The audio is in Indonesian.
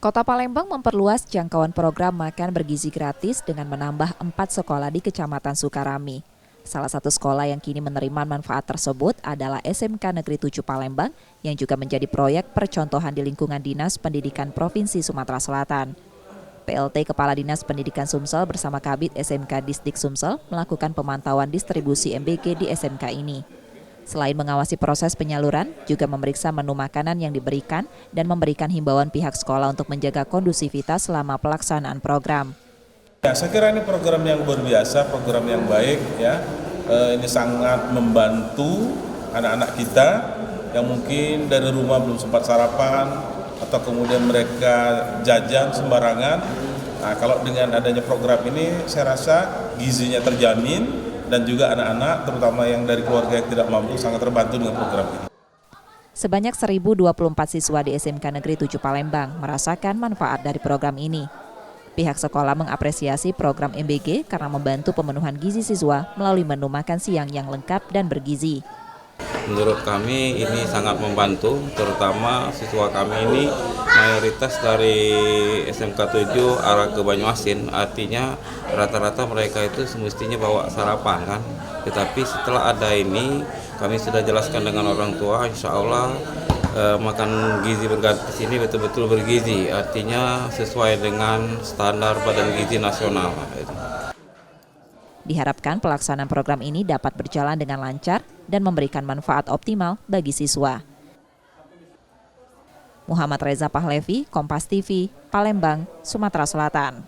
Kota Palembang memperluas jangkauan program makan bergizi gratis dengan menambah 4 sekolah di Kecamatan Sukarami. Salah satu sekolah yang kini menerima manfaat tersebut adalah SMK Negeri 7 Palembang yang juga menjadi proyek percontohan di lingkungan Dinas Pendidikan Provinsi Sumatera Selatan. PLT Kepala Dinas Pendidikan Sumsel bersama Kabid SMK Disdik Sumsel melakukan pemantauan distribusi MBG di SMK ini. Selain mengawasi proses penyaluran, juga memeriksa menu makanan yang diberikan dan memberikan himbauan pihak sekolah untuk menjaga kondusivitas selama pelaksanaan program. Ya, saya kira ini program yang luar biasa, program yang baik ya. Ini sangat membantu anak-anak kita yang mungkin dari rumah belum sempat sarapan atau kemudian mereka jajan sembarangan. Nah, kalau dengan adanya program ini saya rasa gizinya terjamin dan juga anak-anak terutama yang dari keluarga yang tidak mampu sangat terbantu dengan program ini. Sebanyak 1.024 siswa di SMK Negeri 7 Palembang merasakan manfaat dari program ini. Pihak sekolah mengapresiasi program MBG karena membantu pemenuhan gizi siswa melalui menu makan siang yang lengkap dan bergizi. Menurut kami ini sangat membantu, terutama siswa kami ini mayoritas dari SMK 7 arah ke Banyuasin, artinya rata-rata mereka itu semestinya bawa sarapan kan. Tetapi setelah ada ini, kami sudah jelaskan dengan orang tua, insya Allah makan gizi bergratis ini betul-betul bergizi, artinya sesuai dengan standar Badan Gizi Nasional. Diharapkan pelaksanaan program ini dapat berjalan dengan lancar dan memberikan manfaat optimal bagi siswa. Muhammad Reza Pahlevi, Kompas TV, Palembang, Sumatera Selatan.